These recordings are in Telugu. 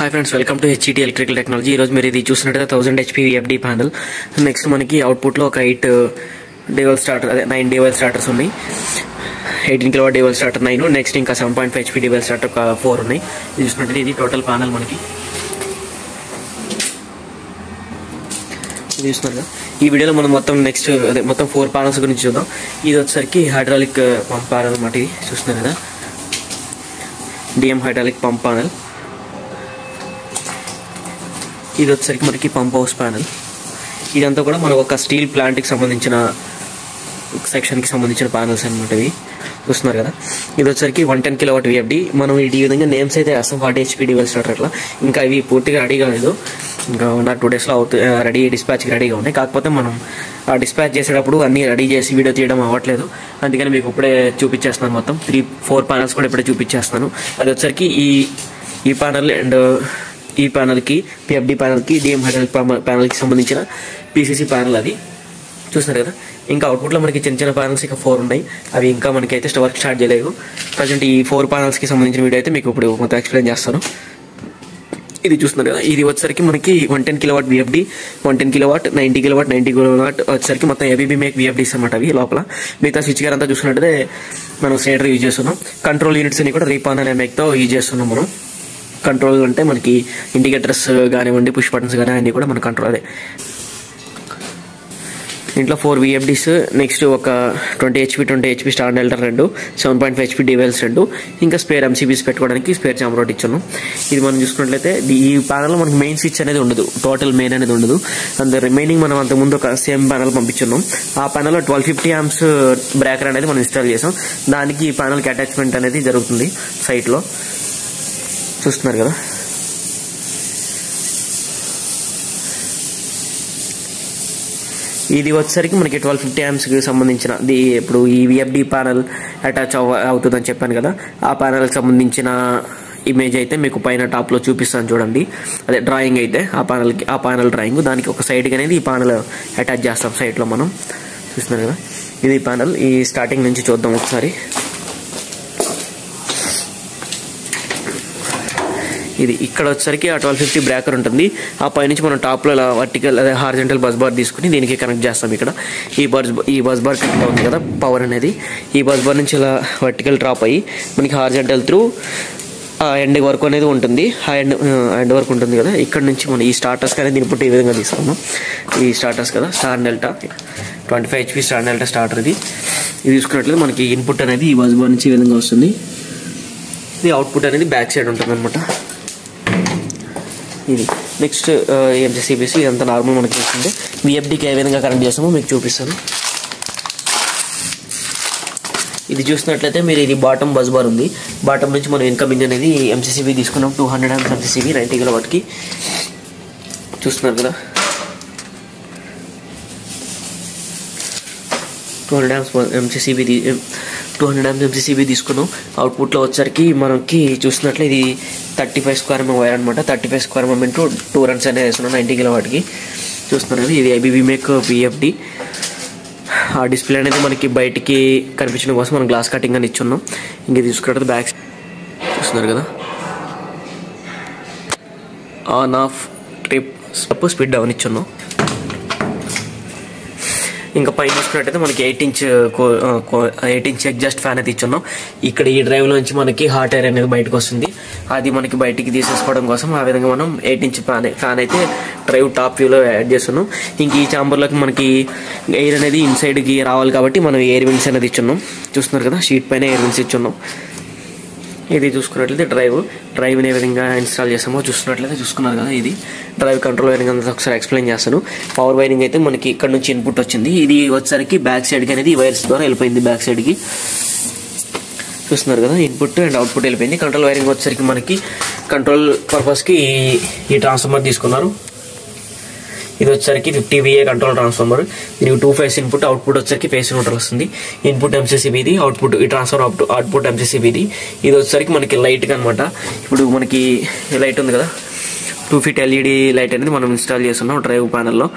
Hi friends, welcome to HET electrical technology. ఈరోజు మీరు ఇది చూసినట్టయితే 1000 HP VFD ప్యానల్. నెక్స్ట్ మనకి అవుట్పుట్లో ఒక 8 డేవల్ స్టార్టర్, అదే 9 డేవల్ స్టార్టర్స్ ఉన్నాయి. 18 kW డేవల్ స్టార్టర్ 9, నెక్స్ట్ ఇంకా 7.5 HP డేవల్ స్టార్టర్ ఒక 4 ఉన్నాయి. ఇది చూసినట్టయితే ఇది టోటల్ ప్యానల్ మనకి. ఇది చూస్తున్నారు కదా, ఈ వీడియోలో మనం మొత్తం 4 ప్యానల్స్ గురించి చూద్దాం. ఇది వచ్చేసరికి హైడ్రాలిక్ పంప్ ప్యానల్ అన్నమాట. ఇది చూస్తున్నారు కదా, DM హైడ్రాలిక్ పంప్ ప్యానల్. ఇది వచ్చేసరికి మనకి పంప్ హౌస్ ప్యానల్. ఇదంతా కూడా మనకు ఒక స్టీల్ ప్లాంట్కి సంబంధించిన సెక్షన్కి సంబంధించిన ప్యానల్స్ అనమాట. ఇవి చూస్తున్నారు కదా, ఇది వచ్చేసరికి 110 kW VFD. మనం ఈ విధంగా నేమ్స్ అయితే వేస్తాం, 40 HP డీవెల్ స్టార్టర్ అట్లా. ఇంకా ఇవి పూర్తిగా రెడీగా లేదు, ఇంకా 2 daysలో రెడీ డిస్పాచ్కి రెడీగా ఉన్నాయి. కాకపోతే మనం ఆ డిస్పాచ్ చేసేటప్పుడు అన్నీ రెడీ చేసి వీడియో తీయడం అవ్వట్లేదు, అందుకని మీకు ఇప్పుడే చూపించేస్తున్నాను. మొత్తం 3-4 ప్యానల్స్ కూడా ఇప్పుడే చూపించేస్తున్నాను. అది వచ్చేసరికి ఈ ప్యానల్ అండ్ ఈ ప్యానల్కి, PFD ప్యానల్కి, DM హైడ్రాలిక్ ప్యానల్కి సంబంధించిన PCC ప్యానల్ అది. చూస్తున్నారు కదా, ఇంకా అవుట్పుట్లో మనకి చిన్న ప్యానల్స్ ఇంకా 4 ఉన్నాయి. అవి ఇంకా మనకైతే వర్క్ స్టార్ట్ చేయలేదు. ప్రజెంట్ ఈ 4 ప్యానల్స్కి సంబంధించిన వీడియో అయితే మీకు ఇప్పుడు మొత్తం ఎక్స్ప్లెయిన్ చేస్తాను. ఇది చూస్తున్నారు కదా, ఇది వచ్చేసరికి మనకి 110 kW VFD, 110 kW, 90 kW, 90 kW వచ్చేసరికి మొత్తం ABB మేక్ VFDs అనమాట. అవి లోపల మిగతా స్విచ్ గేర్ అంతా చూసుకున్నట్టే మనం స్టేటర్ యూజ్ చేస్తున్నాం. కంట్రోల్ యూనిట్స్ అన్ని కూడా రీపాన్ అనే మేక్తో యూజ్ చేస్తున్నాం మనం. కంట్రోల్ అంటే మనకి ఇండికేటర్స్ కానివ్వండి, పుష్ బటన్స్ కానీ అన్నీ కూడా మన కంట్రోల్. అదే ఇంట్లో 4 VFDs, నెక్స్ట్ ఒక 20 HP స్టార్ డెల్టా 2, 7.5 HP డీవెల్స్ 2, ఇంకా స్పేర్ MCBs పెట్టుకోవడానికి స్పేర్ చాంబర్ ఒకటి ఇచ్చాను. ఇది మనం చూసుకున్నట్లయితే ఈ ప్యానల్లో మనకి మెయిన్ స్విచ్ అనేది ఉండదు, టోటల్ మెయిన్ అనేది ఉండదు. అండ్ రిమైనింగ్ మనం అంతకుముందు ఒక సేమ్ ప్యానల్ పంపించున్నాం. ఆ ప్యానల్లో 1250 amps బ్రేకర్ అనేది మనం ఇన్స్టాల్ చేసాం. దానికి ఈ ప్యానల్కి అటాచ్మెంట్ అనేది జరుగుతుంది సైట్లో. చూస్తున్నారు కదా, ఇది వచ్చేసరికి మనకి 1250 amps సంబంధించిన ఇప్పుడు ఈ VFD ప్యానల్ అటాచ్ అవుతుందని చెప్పాను కదా, ఆ ప్యానల్కి సంబంధించిన ఇమేజ్ అయితే మీకు పైన టాప్లో చూపిస్తాను చూడండి. అదే డ్రాయింగ్ అయితే ఆ ప్యానల్ డ్రాయింగ్, దానికి ఒక సైడ్కి అనేది ఈ ప్యానల్ అటాచ్ చేస్తాం సైట్లో మనం. చూస్తున్నారు కదా, ఇది ప్యానల్. ఈ స్టార్టింగ్ నుంచి చూద్దాం ఒకసారి. ఇది ఇక్కడ వచ్చేసరికి ఆ 1250 బ్రేకర్ ఉంటుంది. ఆ పైనుంచి మనం టాప్లో ఇలా వర్టికల్, అదే హారిజంటల్ బస్ బార్ తీసుకుని దీనికి కనెక్ట్ చేస్తాం. ఇక్కడ ఈ బస్ బార్ కనెక్ట్ అవుతుంది కదా పవర్ అనేది. ఈ బస్ బార్ నుంచి ఇలా వర్టికల్ డ్రాప్ అయ్యి మనకి హారిజంటల్ త్రూ ఆ ఎండ్ వరకు అనేది ఉంటుంది. ఆ ఎండ్ వరకు ఉంటుంది కదా. ఇక్కడ నుంచి మనం ఈ స్టార్టర్స్ అనేది ఇన్పుట్ ఈ విధంగా తీసుకున్నాం. ఈ స్టార్టర్స్ కదా, star delta 25 HP star delta starter. ఇది తీసుకున్నట్లయితే మనకి ఇన్పుట్ అనేది ఈ బస్ బార్ నుంచి ఈ విధంగా వస్తుంది. ఇది అవుట్పుట్ అనేది బ్యాక్ సైడ్ ఉంటుంది అనమాట. ఇది నెక్స్ట్ MCBs ఇదంతా నార్మల్ మనకి వస్తుంది. VFDకి ఏ విధంగా కనెక్ట్ చేస్తామో మీకు చూపిస్తాను. ఇది చూసినట్లయితే మీరు ఇది బాటమ్ బస్ బార్ ఉంది. బాటమ్ నుంచి మనం ఇన్కమింగ్ అనేది MCCB తీసుకున్నాం. 200 amps MCCB 90 kW. చూస్తున్నారు కదా, 200 amps MCCB తీసుకున్నాం. అవుట్పుట్లో వచ్చరికి మనకి చూసినట్లే ఇది 35 square mm వైర్ అనమాట. 35 square mm into 2 runs అనేది వేస్తున్నాం 90 kW. చూస్తున్నారు కదా, ఇది ABB మేక్ VFD. ఆ డిస్ప్లే అనేది మనకి బయటికి కనిపించడం కోసం మనం గ్లాస్ కటింగ్ అని ఇచ్చున్నాం. ఇంక తీసుకున్నట్టు బ్యాక్ చూస్తున్నారు కదా, on off trip speed down ఇచ్చున్నాం. ఇంకా పైన చూసుకున్నట్టయితే మనకి 8 inch ఎగ్జాస్ట్ ఫ్యాన్ అయితే ఇచ్చున్నాం. ఇక్కడ ఈ డ్రైవ్ నుంచి మనకి హాట్ ఎయిర్ అనేది బయటకు వస్తుంది. అది మనకి బయటికి తీసేసుకోవడం కోసం ఆ విధంగా మనం 8 inch ఫ్యాన్ అయితే డ్రైవ్ టాప్ వ్యూలో యాడ్ చేస్తున్నాం. ఇంక ఈ చాంబర్లోకి మనకి ఎయిర్ అనేది ఇన్సైడ్కి రావాలి కాబట్టి మనం ఎయిర్ విన్స్ అనేది ఇచ్చున్నాం. చూస్తున్నారు కదా, షీట్ పైన ఎయిర్ విన్స్ ఇచ్చున్నాం. ఇది చూసుకున్నట్లయితే డ్రైవ్ని ఏ విధంగా ఇన్స్టాల్ చేస్తామో చూసుకున్నారు కదా. ఇది డ్రైవ్ కంట్రోల్ వైరింగ్ అంతా ఒకసారి ఎక్స్ప్లెయిన్ చేస్తాను. పవర్ వైరింగ్ అయితే మనకి ఇక్కడ నుంచి ఇన్పుట్ వచ్చింది. ఇది వచ్చేసరికి బ్యాక్ సైడ్కి అనేది ఈ వైర్స్ ద్వారా వెళ్ళిపోయింది బ్యాక్ సైడ్కి. చూస్తున్నారు కదా, ఇన్పుట్ అండ్ అవుట్పుట్ వెళ్ళిపోయింది. కంట్రోల్ వైరింగ్ వచ్చేసరికి మనకి కంట్రోల్ పర్పస్కి ఈ ట్రాన్స్ఫార్మర్ తీసుకున్నారు. ఇది వచ్చేసరికి 50 VA కంట్రోల్ ట్రాన్స్ఫార్మర్. దీనికి 2 phase ఇన్పుట్, అవుట్పుట్ వచ్చేసరికి ఫేస్ న్యూట్రల్ వస్తుంది. ఇన్పుట్ MCCBది, అవుట్పుట్ ఈ ట్రాన్స్ఫార్మర్ అవుట్పుట్ MCCBది. ఇది వచ్చేసరికి మనకి లైట్గా అనమాట. ఇప్పుడు మనకి లైట్ ఉంది కదా, 2 feet LED లైట్ అనేది మనం ఇన్స్టాల్ చేస్తున్నాం డ్రైవ్ ప్యానల్లో.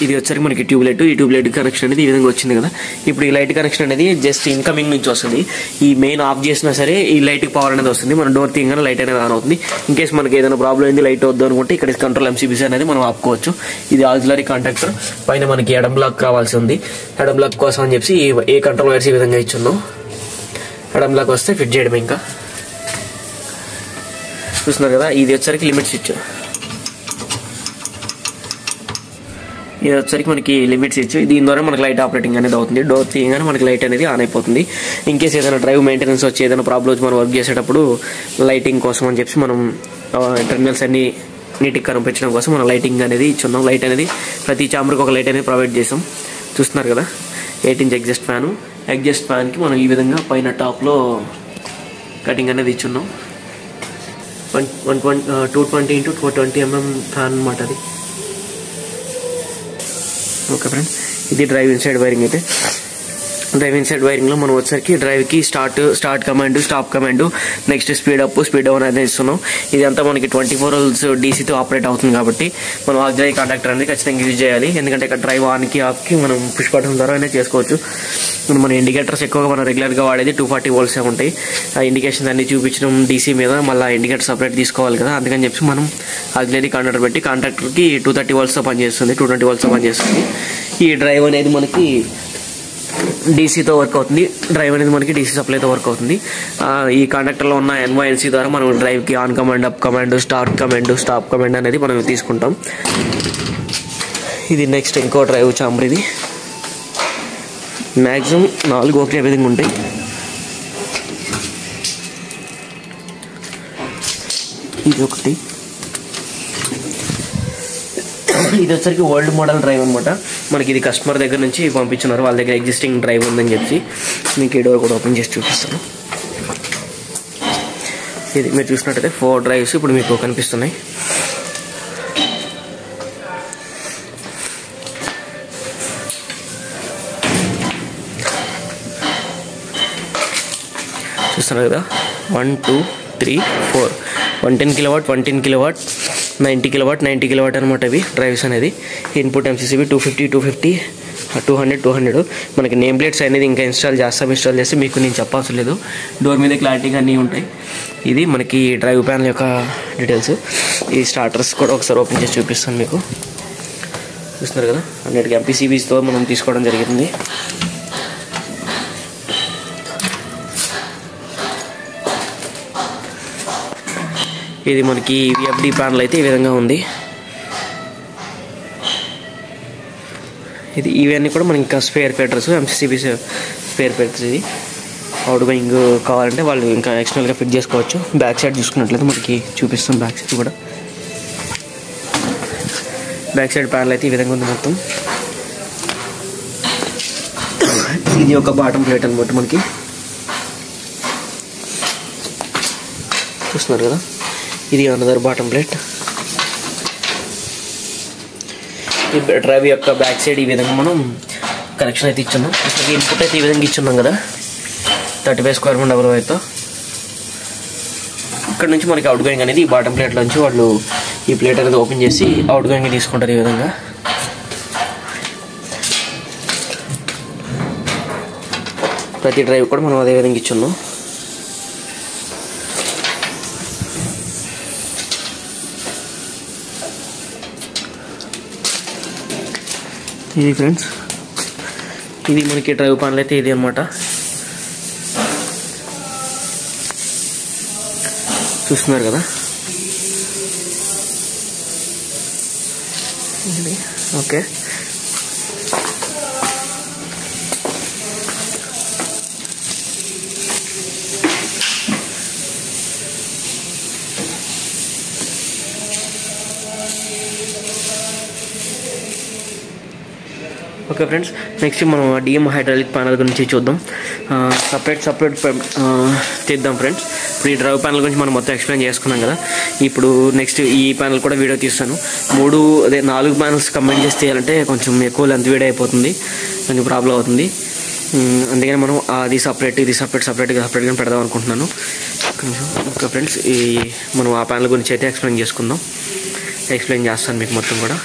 ఇది వచ్చరికి మనకి ట్యూబ్లైట్, ఈ ట్యూబ్లైట్ కనెక్షన్ అనేది ఈ విధంగా వచ్చింది కదా. ఇప్పుడు ఈ లైట్ కనెక్షన్ అనేది జస్ట్ ఇన్కమింగ్ నుంచి వస్తుంది. ఈ మెయిన్ ఆఫ్ చేసినా సరే ఈ లైట్కి పవర్ అనేది వస్తుంది. మన డోర్ తీయగానే లైట్ అనేది ఆన్ అవుతుంది. ఇన్ కేసు మనకి ఏదైనా ప్రాబ్లం అయింది, లైట్ వద్దు అనుకుంటే ఇక్కడ కంట్రోల్ MCBC అనేది మనం ఆపుకోవచ్చు. ఇది ఆక్సిలరీ కాంటాక్టర్. పైన మనకి ఎడం బ్లాక్ కావాల్సి ఉంది. ఎడం బ్లాక్ కోసం అని చెప్పి ఏ కంట్రోల్ వైర్స్ ఈ విధంగా ఇచ్చున్నాం. ఎడం బ్లాక్ వస్తే ఫిట్ చేయడం. ఇంకా చూస్తున్నారు కదా, ఇది వచ్చరికి లిమిట్ స్విచ్. ఇది వచ్చరికి మనకి లిమిట్ స్విచ్. దీని ద్వారా మనకి లైట్ ఆపరేటింగ్ అనేది అవుతుంది. డోర్ తీయగానే మనకి లైట్ అనేది ఆన్ అయిపోతుంది. ఇన్ కేసు ఏదైనా డ్రైవ్ మెయింటెనెన్స్ వచ్చి ఏదైనా ప్రాబ్లం వచ్చి మనం వర్క్ చేసేటప్పుడు లైటింగ్ కోసం అని చెప్పి మనం టెర్మినల్స్ అన్ని నీట్గా కనిపించడం కోసం మనం లైటింగ్ అనేది ఇచ్చున్నాం. లైట్ అనేది ప్రతి ఛాంబర్కి ఒక లైట్ అనేది ప్రొవైడ్ చేసాం. చూస్తున్నారు కదా, 8 ఇంచ్ ఎగ్జాస్ట్ ఫ్యాను. ఎగ్జాస్ట్ ఫ్యాన్కి మనం ఈ విధంగా పైన టాప్లో కటింగ్ అనేది ఇచ్చున్నాం. 220 into 420 mm ఫ్యాన్ అనమాట అది. ఓకే ఫ్రెండ్స్, ఇది డ్రైవ్ ఇన్సైడ్ వైరింగ్. అయితే డ్రైవ్ ఇన్సైడ్ వైరింగ్లో మనం వచ్చేసరికి డ్రైవ్కి start command, stop command, next speed up, speed down అనేది ఇస్తున్నాం. ఇదంతా మనకి 24 volts డీసీతో ఆపరేట్ అవుతుంది కాబట్టి మనం ఆక్సిలరీ కాంటాక్టర్ అనేది ఖచ్చితంగా యూజ్ చేయాలి. ఎందుకంటే ఇక్కడ డ్రైవ్ ఆన్కి ఆఫ్కి మనం పుష్ బటన్ ద్వారా అనేది చేసుకోవచ్చు. మన ఇండికేటర్స్ ఎక్కువగా మనం రెగ్యులర్గా వాడేది 240 volts ఉంటాయి. ఆ ఇండికేషన్స్ అన్ని చూపించడం డీసీ మీద, మళ్ళీ ఇండికేటర్ సపరేట్ తీసుకోవాలి కదా. అందుకని చెప్పి మనం ఆక్సిలరీ కాంటాక్టర్ పెట్టి, కాంటాక్టర్కి 230 volts పనిచేస్తుంది, 220 volts పనిచేస్తుంది. ఈ డ్రైవ్ అనేది మనకి డీసీతో వర్క్ అవుతుంది. డ్రైవ్ అనేది మనకి డీసీ సప్లైతో వర్క్ అవుతుంది. ఈ కాంటాక్టర్లో ఉన్న NYNC ద్వారా మనం డ్రైవ్కి on command, up command, start command, stop command అనేది మనం తీసుకుంటాం. ఇది నెక్స్ట్ ఇంకో డ్రైవ్ ఛాంబర్. ఇది మ్యాక్సిమం 4 ఒకే విధంగా ఉంటాయి. ఇది ఒకటి. ఇది వచ్చరికి ఓల్డ్ మోడల్ డ్రైవ్ అనమాట. మనకి ఇది కస్టమర్ దగ్గర నుంచి పంపించున్నారు. వాళ్ళ దగ్గర ఎగ్జిస్టింగ్ డ్రైవ్ ఉందని చెప్పి మీకు ఈ డోర్ కూడా ఓపెన్ చేసి చూపిస్తాను. ఇది మీరు చూసినట్టయితే 4 డ్రైవ్స్ ఇప్పుడు మీకు కనిపిస్తున్నాయి. చూస్తున్నారు కదా, 1 2 3 4 110 kW, 110 kW, 90 kW, 90 kW అనమాట ఇవి డ్రైవ్స్ అనేది. Input MCCB 250, 250, 200, 200. మనకి నేమ్ ప్లేట్స్ అనేది ఇంకా ఇన్స్టాల్ చేస్తే మీకు నేను చెప్పాల్సిన లేదు. డోర్ మీద క్లారిటీగా అన్నీ ఉంటాయి. ఇది మనకి డ్రైవ్ ప్యానల్ యొక్క డీటెయిల్స్. ఈ స్టార్టర్స్ కూడా ఒకసారి ఓపెన్ చేసి చూపిస్తాను మీకు. చూస్తున్నారు కదా, అన్నిటికీ MPCBస్తో మనం తీసుకోవడం జరిగింది. ఇది మనకి VFD ప్యానల్ అయితే ఈ విధంగా ఉంది. ఇవన్నీ కూడా మనకి ఇంకా స్పేర్ పేటర్స్, MCCB స్పేర్ పేటర్స్. ఇది అవుట్ గోయింగ్ కావాలంటే వాళ్ళు ఇంకా ఎక్స్టర్నల్గా ఫిట్ చేసుకోవచ్చు. బ్యాక్ సైడ్ చూసుకున్నట్లయితే మనకి చూపిస్తాం. బ్యాక్ సైడ్ కూడా బ్యాక్ సైడ్ ప్యానల్ అయితే ఈ విధంగా ఉంది మొత్తం. ఇది ఒక బాటమ్ ప్లేట్ అనమాట మనకి. చూస్తున్నారు కదా, ఇది అనదర్ బాటమ్ ప్లేట్. ఈ డ్రైవ్ యొక్క బ్యాక్ సైడ్ ఈ విధంగా మనం కనెక్షన్ అయితే ఇచ్చున్నాం. అసలు ఇన్పుట్ అయితే ఈ విధంగా ఇచ్చున్నాం కదా, 35 square feet డబుల్ వైర్తో. ఇక్కడ నుంచి మనకి అవుట్ గోయింగ్ అనేది ఈ బాటమ్ ప్లేట్లో నుంచి వాళ్ళు ఈ ప్లేట్ అనేది ఓపెన్ చేసి అవుట్ గోయింగ్ తీసుకుంటారు. ఈ విధంగా ప్రతి డ్రైవ్ కూడా మనం అదే విధంగా ఇచ్చున్నాం. ఇది ఫ్రెండ్స్, ఇది మనకి డ్రైవ్ ప్యానల్ అయితే ఇది అనమాట. చూస్తున్నారు కదా, ఓకే. ఓకే ఫ్రెండ్స్, నెక్స్ట్ మనం DM హైడ్రాలిక్ ప్యానల్ గురించి చూద్దాం. సపరేట్ తీద్దాం ఫ్రెండ్స్. ఇప్పుడు ఈ డ్రైవ్ ప్యానల్ గురించి మనం మొత్తం ఎక్స్ప్లెయిన్ చేసుకున్నాం కదా. ఇప్పుడు నెక్స్ట్ ఈ ప్యానల్ కూడా వీడియో తీస్తాను. 4 ప్యానల్స్ కంబైన్ చేసి తీయాలంటే కొంచెం ఎక్కువ లెంత్ వీడియో అయిపోతుంది, కొంచెం ప్రాబ్లం అవుతుంది. అందుకని మనం అది సపరేట్గా సపరేట్గా పెడదాం అనుకుంటున్నాను. ఓకే ఫ్రెండ్స్, మనం ఆ ప్యానల్ గురించి అయితే ఎక్స్ప్లెయిన్ చేస్తాను మీకు మొత్తం కూడా.